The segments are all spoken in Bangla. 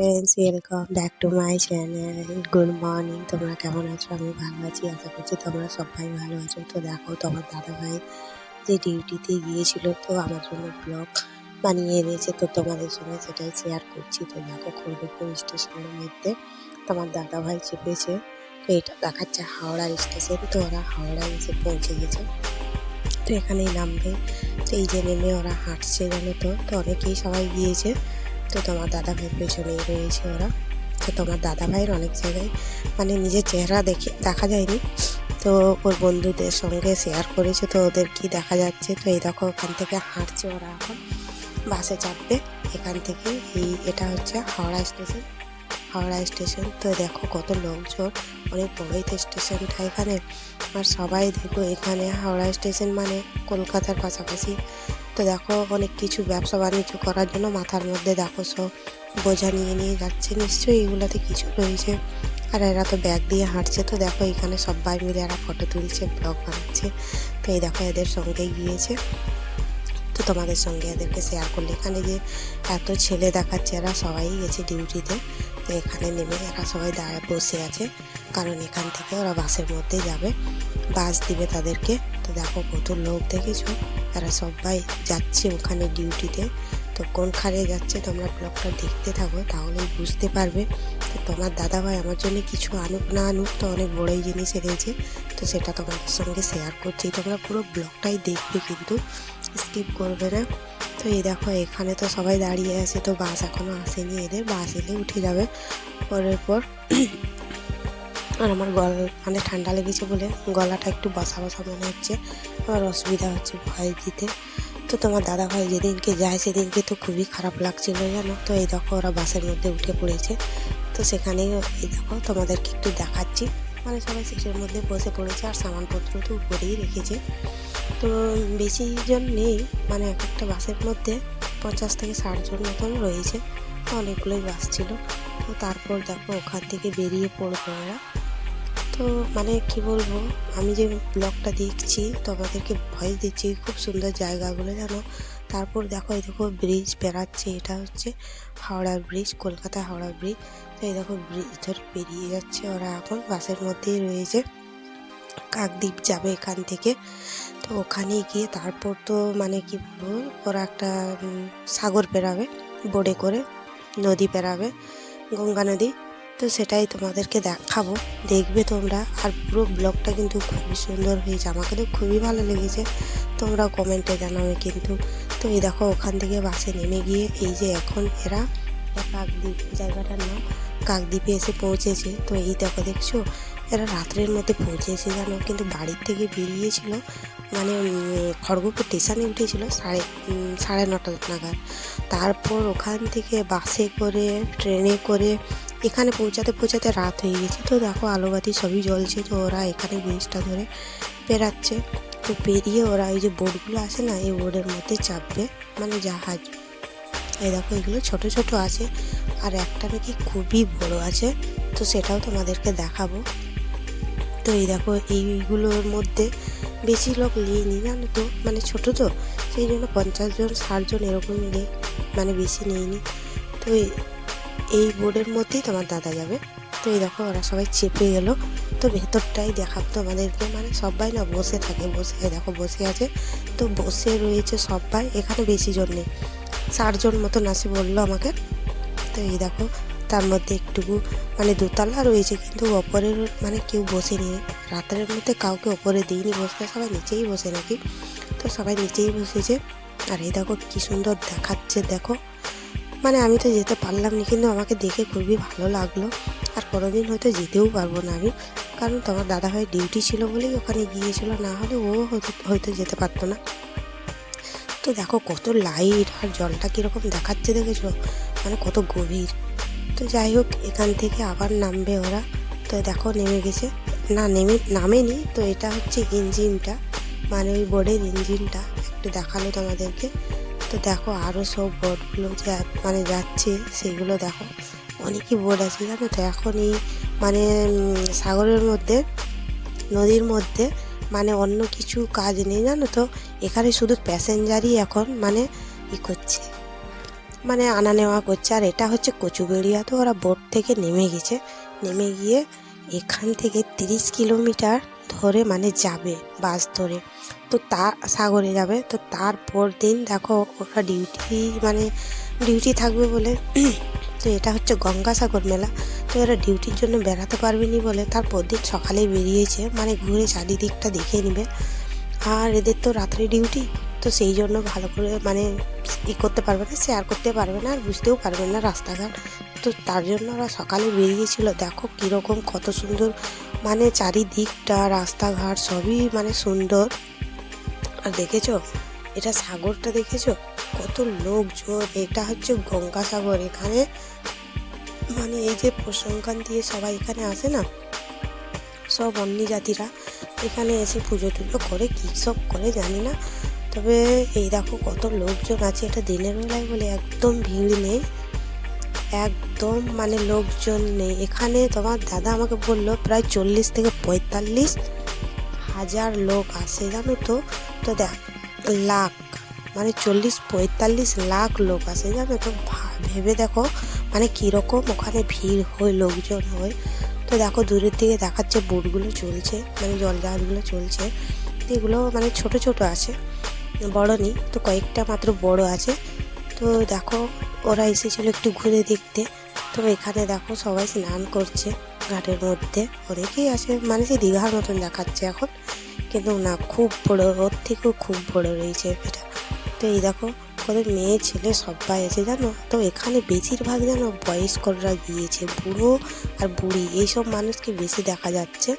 Friends, welcome back to my channel. Good morning, তোমরা কেমন আছো? আমি ভালো আছি, আশা করছি তোমরা সবাই ভালো আছো। তো দেখো, তোমার দাদাভাই যে ডিউটিতে গিয়েছিল, তো আমার জন্য ব্লগ বানিয়ে এনেছে, তো তোমাদের সঙ্গে সেটাই শেয়ার করছি। তো দেখো, খড়গপুর স্টেশনের মধ্যে তোমার দাদাভাই চেপেছে। তো এটা দেখাচ্ছে হাওড়া স্টেশন। তো ওরা হাওড়ায় এসে পৌঁছে গেছে, তো এখানেই নামবে। তো এই যে নেমে ওরা হাঁটছে, জানো তো অনেকেই সবাই গিয়েছে। তো তোমার দাদাভাইয়ের পেছনেই রয়েছে ওরা। তো তোমার দাদাভাইয়ের অনেক জায়গায় মানে নিজের চেহারা দেখা যায়নি, তো ওর বন্ধুদের সঙ্গে শেয়ার করেছে, তো ওদের কি দেখা যাচ্ছে। তো এই দেখো, ওখান থেকে হাঁটছে ওরা, এখন বাসে চাপবে এখান থেকে। এটা হচ্ছে হাওড়া স্টেশন। হাওড়া স্টেশন, তো দেখো কত লোকজন, অনেক বড়ই তো স্টেশনটা এখানে। আর সবাই দেখো, এখানে হাওড়া স্টেশন মানে কলকাতার পাশাপাশি। তো দেখো, অনেক কিছু ব্যবসা বাণিজ্য করার জন্য মাথার মধ্যে দেখো সব বোঝা নিয়ে নিয়ে যাচ্ছে, নিশ্চয়ই এগুলোতে কিছু রয়েছে। আর এরা তো ব্যাগ দিয়ে হাঁটছে। তো দেখো, এখানে সবাই মিলে এরা ফটো তুলছে, ব্লগ বানাচ্ছে। তো এই দেখো, এদের সঙ্গে গিয়েছে, তো তোমাদের সঙ্গে এদেরকে শেয়ার করলে। এখানে যে এত ছেলে দেখাচ্ছে, এরা সবাই গেছে ডিউটিতে। তো এখানে নেমে এরা সবাই দাঁড়ায় বসে আছে, কারণ এখান থেকে ওরা বাসের মধ্যে যাবে, বাস দিবে তাদেরকে। তো দেখো কত লোক দেখেছো, এরা সবাই যাচ্ছে ওখানে ডিউটিতে। তো কোনখানে যাচ্ছে তোমরা ব্লগটা দেখতে থাকো, তাহলেই বুঝতে পারবে। তো তোমার দাদাভাই আমার জন্য কিছু আনুক না আনুক, তো অনেক বড়ই জিনিস এনেছে, তো সেটা তোমাদের সঙ্গে শেয়ার করছি। তোমরা পুরো ব্লগটাই দেখবে, কিন্তু স্কিপ করবে না। তো এই দেখো, এখানে তো সবাই দাঁড়িয়ে আছে, তো বাস এখনও আসেনি এদের, বাস এলে উঠে যাবে পরের পর। আর আমার মানে ঠান্ডা লেগেছে বলে গলাটা একটু বসা বসা মনে হচ্ছে, আমার অসুবিধা হচ্ছে ভয়েস দিতে। তো তোমার দাদাভাই যেদিনকে যায় সেদিনকে তো খুবই খারাপ লাগছিলো, জানো। তো এই দেখো, ওরা বাসের মধ্যে উঠে পড়েছে। তো সেখানেই এই দেখো, তোমাদেরকে একটু দেখাচ্ছি, মানে সবাই সিটের মধ্যে বসে পড়েছে, আর সামানপত্র তো উপরেই রেখেছে। তো বেশি জন নেই, মানে এক একটা বাসের মধ্যে 50 থেকে 60 জন মতন রয়েছে, তো অনেকগুলোই বাস ছিল। তো তারপর দেখো, ওখান থেকে বেরিয়ে পড়বো ওরা। তো মানে কি বলবো, আমি যে ব্লগটা দেখছি তোমাদেরকে ভয়েস দিচ্ছি, খুব সুন্দর জায়গাগুলো, জানো। তারপর দেখো, এই দেখো ব্রিজ পেরাচ্ছে, এটা হচ্ছে হাওড়া ব্রিজ, কলকাতা হাওড়া ব্রিজ। তো এই দেখো, ব্রিজ ধরে পেরিয়ে যাচ্ছে ওরা, এখন বাসের মধ্যেই রয়েছে। কাকদ্বীপ যাবে এখান থেকে। তো ওখানে গিয়ে তারপর তো মানে কি বলবো, ওরা একটা সাগর পেরাবে, বোটে করে নদী পেরাবে, গঙ্গা নদী। তো সেটাই তোমাদেরকে দেখাবো, দেখবে তোমরা। আর পুরো ব্লগটা কিন্তু খুবই সুন্দর হয়েছে, আমাকে তো খুবই ভালো লেগেছে, তোমরা কমেন্টে জানাবে কিন্তু। তো এই দেখো, ওখান থেকে বাসে নেমে গিয়ে এই যে এখন এরা কাকদ্বীপ জায়গাটার নাম, কাকদ্বীপে এসে পৌঁছেছে। তো এই দেখো, দেখছো এরা রাত্রের মধ্যে পৌঁছেছে, জানো। কিন্তু বাড়ির থেকে বেরিয়েছিল মানে খড়গপুর স্টেশনে উঠেছিল সাড়ে 9টা নাগাদ। তারপর ওখান থেকে বাসে করে, ট্রেনে করে এখানে পৌঁছাতে পৌঁছাতে রাত হয়ে গেছে। তো দেখো, আলোবাতি সবই জ্বলছে, তো ওরা এখানে ব্রিজটা ধরে পেরাচ্ছে। তো পেরিয়ে ওরা এই যে বোটগুলো আসে না, এই বোটের মধ্যে চাপবে, মানে জাহাজ। এই দেখো, এগুলো ছোট ছোট আছে, আর একটা নাকি খুবই বড় আছে, তো সেটাও তোমাদেরকে দেখাবো। তো এই দেখো, এইগুলোর মধ্যে বেশি লোক নিয়ে জানো তো, মানে ছোট তো, সেই জন্য 50 জন 60 জন এরকম নিয়ে, মানে বেশি নিইনি। তো এই বোর্ডের মধ্যেই তোমার দাদা যাবে। তো এই দেখো, ওরা সবাই চেপে গেলো। তো ভেতরটাই দেখাবো তোমাদেরকে, মানে সবাই না বসে থাকে, দেখো বসে আছে, তো বসে রয়েছে সবাই, এখানে বেশি জন নেই, 60 জন মতন আসে বললো আমাকে। তো এই দেখো, তার মধ্যে একটুকু মানে দোতলা রয়েছে, কিন্তু ওপরের মানে কেউ বসেনি, রাতের মধ্যে কাউকে ওপরে দিইনি বসতে, সবাই নিচেই বসে নাকি। তো সবাই নিচেই বসেছে। আর এই দেখো কি সুন্দর দেখাচ্ছে, দেখো মানে আমি তো যেতে পারলাম না, কিন্তু আমাকে দেখে খুবই ভালো লাগলো। আর কোনোদিন হয়তো যেতেও পারবো না আমি, কারণ তোমার দাদাভাই ডিউটি ছিল বলেই ওখানে গিয়েছিল, না হলে ও হয়তো যেতে পারতো না। তো দেখো কত লাইট, আর জলটা কীরকম দেখাচ্ছে দেখেছো, মানে কত গভীর। তো যাই হোক, এখান থেকে আবার নামবে ওরা। তো দেখো নেমে গেছে, না নামেনি। তো এটা হচ্ছে ইঞ্জিনটা, মানে ওই বোর্ডের ইঞ্জিনটা একটু দেখালো তোমাদেরকে। তো দেখো, আরও সব বোটগুলো মানে যাচ্ছে, সেগুলো দেখো অনেকই বোট আছে, জানো তো। এখন এই মানে সাগরের মধ্যে, নদীর মধ্যে মানে অন্য কিছু কাজ নেই, জানো তো। এখানে শুধু প্যাসেঞ্জারই এখন মানে করছে, মানে আনা নেওয়া করছে। আর এটা হচ্ছে কচুবেড়িয়া। তো ওরা বোট থেকে নেমে গেছে, নেমে গিয়ে এখান থেকে 30 কিলোমিটার ধরে মানে যাবে বাস ধরে, তো সাগরে যাবে। তো তারপর দিন দেখো ওরা ডিউটি থাকবে বলে তো এটা হচ্ছে গঙ্গাসাগর মেলা। তো এরা ডিউটির জন্য বেড়াতে পারবেনি বলে তারপর দিন সকালেই বেরিয়েছে, মানে ঘুরে চারিদিকটা দেখে নেবে। আর এদের তো রাত্রে ডিউটি, তো সেই জন্য ভালো করে মানে করতে পারবে না, শেয়ার করতে পারবে না, আর বুঝতেও পারবে না রাস্তাঘাট। তো তার জন্য ওরা সকালে বেরিয়েছিল। দেখো কীরকম কত সুন্দর, মানে চারিদিকটা রাস্তাঘাট সবই মানে সুন্দর। আর দেখেছো এটা সাগরটা, দেখেছো কত লোকজন। এটা হচ্ছে গঙ্গাসাগর। এখানে মানে এই যে প্রসঙ্গান দিয়ে সবাই এখানে আসে না, সব অন্য জাতিরা এখানে এসে পুজো টুজো করে, কী সব করে জানি না। তবে এই দেখো কত লোকজন আছে। এটা দিনের বেলায় বলে একদম ভিড় নেই, একদম মানে লোকজন নেই এখানে। তোমার দাদা আমাকে বললো প্রায় 40 থেকে 45 হাজার লোক আসে, জানো তো। তো দেখ লাখ, মানে 40-45 লাখ লোক আসে, জানো তো। ভেবে দেখো মানে কীরকম ওখানে ভিড় হয়, লোকজন হয়। তো দেখো দূরের দিকে দেখাচ্ছে বোটগুলো চলছে, মানে জলজাহাজগুলো চলছে। এগুলো মানে ছোট ছোট আছে, বড় নেই, তো কয়েকটা মাত্র বড় আছে। তো দেখো ওরা এসেছিল একটু ঘুরে দেখতে। তো এখানে দেখো সবাই স্নান করছে ঘাটের মধ্যে, অনেকেই আছে, মানে সে দীঘার মতন দেখাচ্ছে এখন, কিন্তু না খুব বড়, ওর থেকেও খুব বড় রয়েছে এটা। তো এই দেখো ওদের মেয়ে ছেলে সবাই আছে, জানো তো। এখানে বেশিরভাগ যেন বয়স্করা গিয়েছে, বুড়ো আর বুড়ি এইসব মানুষকে বেশি দেখা যাচ্ছে।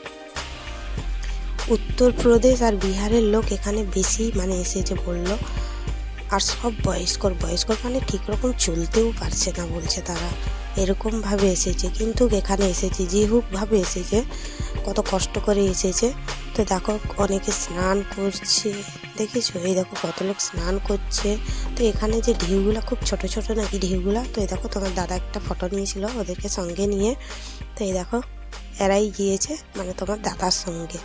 উত্তরপ্রদেশ আর বিহারের লোক এখানে বেশি মানে এসেছে বললো। আর সব বয়স্কর মানে ঠিক রকম চলতেও পারছে না বলছে তারা, এরকমভাবে এসেছে। কিন্তু এখানে এসেছে যে হোকভাবে এসেছে, কত কষ্ট করে এসেছে। তো দেখো অনেকে স্নান করছে, দেখেছো এই দেখো কত লোক স্নান করছে। তো এখানে যে ঢেউগুলো খুব ছোট ছোট নাকি ঢেউগুলো। তো এই দেখো তোমার দাদা একটা ফটো নিয়েছিল ওদেরকে সঙ্গে নিয়ে। তো এই দেখো এরাই গিয়েছে মানে তোমার দাদার সঙ্গে।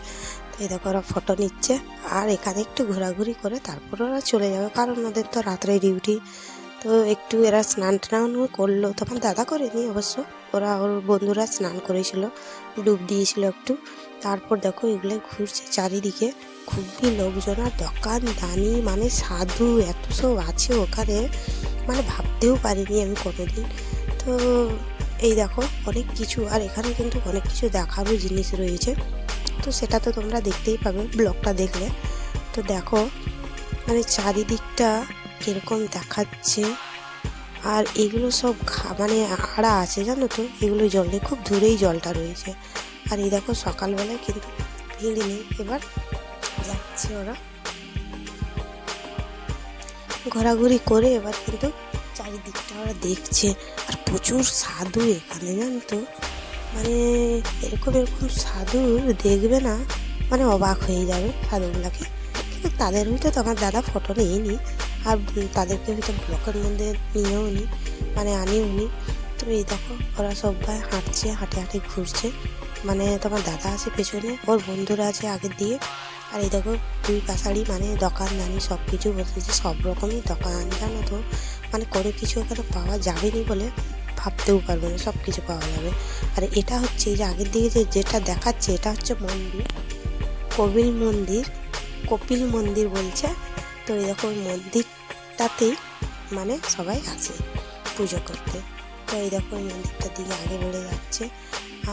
তো এই দেখো ওরা ফটো নিচ্ছে, আর এখানে একটু ঘোরাঘুরি করে তারপর ওরা চলে যাবে, কারণ ওদের তো রাত্রে ডিউটি। তো একটু এরা স্নান টান করলো, তখন দাদা করেনি অবশ্য, ওর বন্ধুরা স্নান করেছিল, ডুব দিয়েছিল একটু। তারপর দেখো এগুলো ঘুরছে চারিদিকে, খুবই লোকজন আর দোকান দানি, মানে সাধু এত সব আছে ওখানে, মানে ভাবতেও পারিনি আমি কোনোদিন। তো এই দেখো অনেক কিছু, আর এখানে কিন্তু অনেক কিছু দেখারও জিনিস রয়েছে। তো সেটা তো তোমরা দেখতেই পাবে ব্লগটা দেখলে। তো দেখো মানে চারিদিকটা কীরকম দেখাচ্ছে। আর এগুলো সব মানে আড়া আছে, জানো তো, এগুলো জলে খুব দূরেই জলটা রয়েছে। আর এই দেখো সকালবেলায় কিন্তু ভিড় নেই, এবার যাচ্ছে ওরা ঘোরাঘুরি করে, এবার কিন্তু চারিদিকটা ওরা দেখছে। আর প্রচুর সাধু এখানে, জানো তো, মানে এরকম এরকম সাধু দেখবে না, মানে অবাক হয়ে যাবে সাধুগুলাকে। কিন্তু তাদের হয়তো তোমার দাদা ফটো নিইনি, আর তাদেরকে হয়তো ব্লকের মধ্যে নিয়েও নি, মানে আনিও নি। তো এই দেখো ওরা সবাই হাঁটছে, হাঁটে হাঁটে ঘুরছে, মানে তোমার দাদা আছে পেছনে, ওর বন্ধুরা আছে আগের দিয়ে। আর এই দেখো দুই পাশাড়ি মানে দোকান দানি সব কিছু বসেছে, সব রকমই দোকান, জানো তো। মানে কোনো কিছু এখানে পাওয়া যাবে নি বলে ভাবতেও পারবে না, সব কিছু পাওয়া যাবে। আর এটা হচ্ছে যে আগের দিকে যেটা দেখাচ্ছে, এটা হচ্ছে মন্দির, কপিল মন্দির বলছে। তো এই দেখো ওই মন্দিরটাতেই মানে সবাই আসে পুজো করতে। তো এই দেখো ওই মন্দিরটার দিকে আগে বেড়ে যাচ্ছে।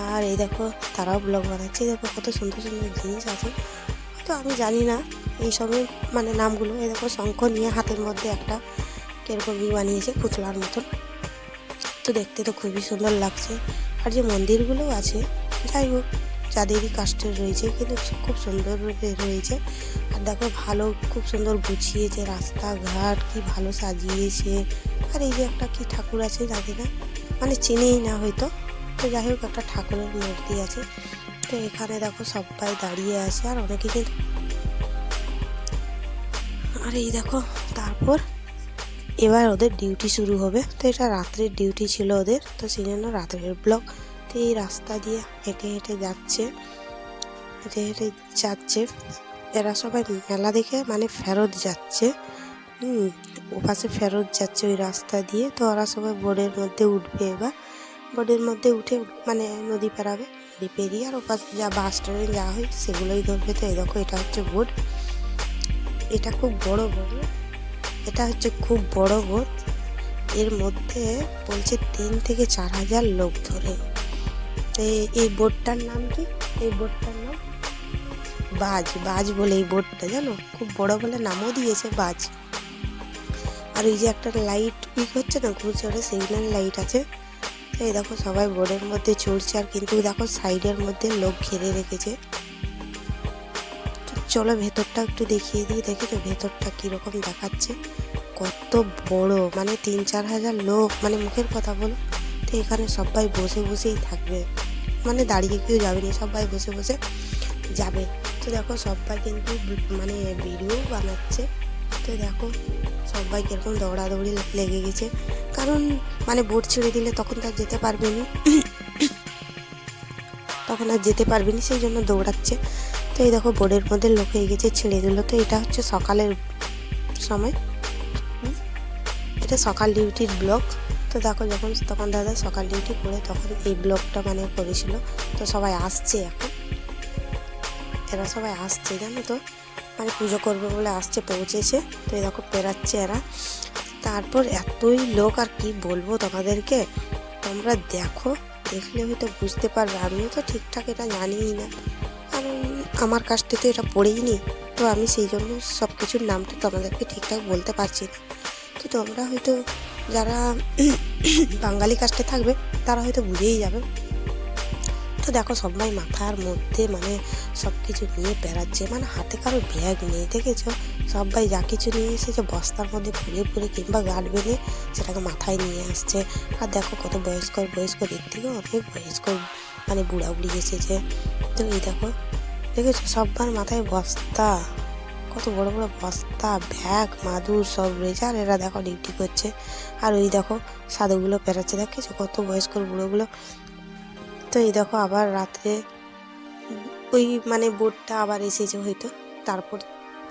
আর এই দেখো তারাও ব্লগ বানাচ্ছে, দেখো কত সুন্দর সুন্দর জিনিস আছে, হয়তো আমি জানি না এই সবের মানে নামগুলো। এই দেখো শঙ্খ নিয়ে হাতের মধ্যে একটা কীরকম বানিয়েছে পুতলার মতন, তো দেখতে তো খুবই সুন্দর লাগছে। আর যে মন্দিরগুলো আছে যাই হোক যাদেরই কাস্টের রয়েছে, কিন্তু খুব সুন্দর রয়েছে। আর দেখো ভালো খুব সুন্দর গুছিয়েছে, রাস্তাঘাট কি ভালো সাজিয়েছে। আর এই যে একটা কি ঠাকুর আছে জানি না, মানে চিনেই না হয়তো, তো যাই হোক একটা ঠাকুরের মূর্তি আছে। তো এখানে দেখো সবাই দাঁড়িয়ে আছে, আর অনেকে কিন্তু, আর এই দেখো তারপর এবার ওদের ডিউটি শুরু হবে। তো এটা রাত্রের ডিউটি ছিল ওদের, তো সেই জন্য রাত্রের ব্লগ। তো এই রাস্তা দিয়ে হেঁটে হেঁটে যাচ্ছে এরা সবাই মেলা দেখে মানে ফেরত যাচ্ছে। ওপাশে ফেরত যাচ্ছে ওই রাস্তা দিয়ে। তো ওরা সবাই বোটের মধ্যে উঠবে, এবার বোটের মধ্যে উঠে মানে নদী পেরাবে, নদী পেরিয়ে আর ওপাশে যা বাস ট্রেন যা হয় সেগুলোই ধরবে। তো এই দেখো এটা হচ্ছে বোট, এটা খুব বড় বোট, এটা হচ্ছে খুব বড় বোট। এর মধ্যে বলছে 3 থেকে 4 হাজার লোক ধরে। এই বোটটার নাম কি? এই বোটটার নাম বাজ, বাজ বলে এই বোটটা, জানো, খুব বড় বলে নামও দিয়েছে বাজ। আর ওই যে একটা লাইট হচ্ছে না ঘুরছে, ওটা সিগন্যাল লাইট আছে। এই দেখো সবাই বোর্ডের মধ্যে চড়ছে, আর কিন্তু দেখো সাইডের মধ্যে লোক ঘিরে রেখেছে। চলো ভেতরটা একটু দেখিয়ে দিই। দেখেছো ভেতরটা কিরকম দেখাচ্ছে, কত বড়, মানে 3-4 হাজার লোক, মানে মুখের কথা বলো। তো এখানে সবাই বসে বসেই থাকবে, মানে দাঁড়িয়ে কেউ যাবে না, সবাই বসে বসে যাবে। তো দেখো সবাই কিন্তু মানে ভিডিও বানাচ্ছে। তো দেখো সবাই কিরকম দৌড়াদৌড়ি লেগে গেছে, কারণ মানে বোট ছেড়ে দিলে তখন তার যেতে পারবে না, তখন আর যেতে পারবে না, সেই জন্য দৌড়াচ্ছে। তো এই দেখো বোটের মধ্যে লোক হয়ে গেছে, ছেড়ে দিল। তো এটা হচ্ছে সকালের সময়, এটা সকাল ডিউটির ব্লগ। তো দেখো যখন তখন দাদা সকাল ডিউটি করে তখন এই ব্লগটা মানে করেছিল। তো সবাই আসছে এখন, এরা সবাই আসছে জানো তো, মানে পুজো করবে বলে আসছে, পৌঁছেছে। তো এই দেখো পেরাচ্ছে এরা। তারপর এতই লোক, আর কি বলবো তোমাদেরকে, তোমরা দেখো, দেখলে হয়তো বুঝতে পারবে। আমিও তো ঠিকঠাক এটা জানিই না, কারণ আমার কাছতে তো এটা পড়েই নি। তো আমি সেই জন্য সব কিছুর নামটা তোমাদেরকে ঠিকঠাক বলতে পারছি না। তো তোমরা হয়তো যারা বাঙালি কাস্টে থাকবে তারা হয়তো বুঝেই যাবে। তো দেখো সবাই মাথার মধ্যে মানে সব কিছু নিয়ে বেড়াচ্ছে, মানে হাতে কারো ব্যাগ নেই, দেখেছো সবাই যা কিছু নিয়ে এসেছে বস্তার মধ্যে ভরে ভরে কিংবা গার্ড বেঁধে সেটাকে মাথায় নিয়ে আসছে। আর দেখো কত বয়স্ক বয়স্ক, দিক থেকে অনেক বয়স্ক মানে বুড়া বুড়ি এসেছে। তো এই দেখো দেখেছো সবার মাথায় বস্তা, কত বড় বড় বস্তা, ব্যাগ, মাদুর সব রয়েছে। আর এরা দেখো ডিউটি করছে। আর ওই দেখো সাধুগুলো পেরাচ্ছে, দেখেছো কত বয়স্ক বুড়োগুলো। তো এই দেখো আবার রাত্রে ওই মানে বোটটা আবার এসেছে হয়তো, তারপর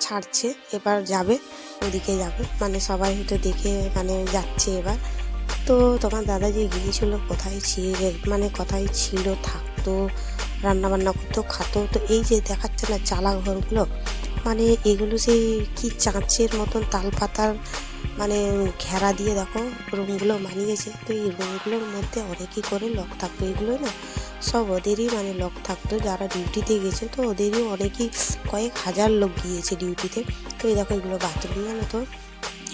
ছাড়ছে, এবার যাবে ওদিকে যাবে, মানে সবাই হয়তো দেখে মানে যাচ্ছে এবার। তো তোমার দাদা যে গিয়েছিল কোথায় ছিল, মানে কোথায় ছিল, থাকতো, রান্না বান্না করতো, খাতো। তো এই যে দেখাচ্ছে না চালা ঘরগুলো, মানে এগুলো সেই কি চাঁচের মতন তাল পাতার মানে ঘেরা দিয়ে দেখো রুমগুলো বানিয়েছে। তো এই রুমগুলোর মধ্যে অনেকই করে লোক থাকতো, এগুলো না সব ওদেরই মানে লোক থাকতো যারা ডিউটিতে গেছে। তো ওদেরই অনেকই কয়েক হাজার লোক গিয়েছে ডিউটিতে। তো এই দেখো এগুলো বাথরুম, জানো তো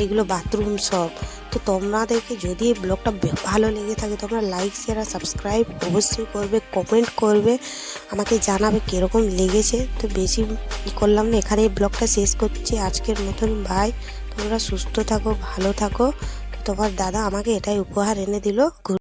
এগুলো বাথরুম সব। তো তোমাদেরকে যদি এই ব্লগটা ভালো লেগে থাকে তোমরা লাইক শেয়ার আর সাবস্ক্রাইব অবশ্যই করবে, কমেন্ট করবে, আমাকে জানাবে কীরকম লেগেছে। তো বেশি করলাম না, এখানে এই ব্লগটা শেষ করছি আজকের মতন। বাই, তোমরা সুস্থ থাকো, ভালো থাকো। তো তোমার দাদা আমাকে এটাই উপহার এনে দিল।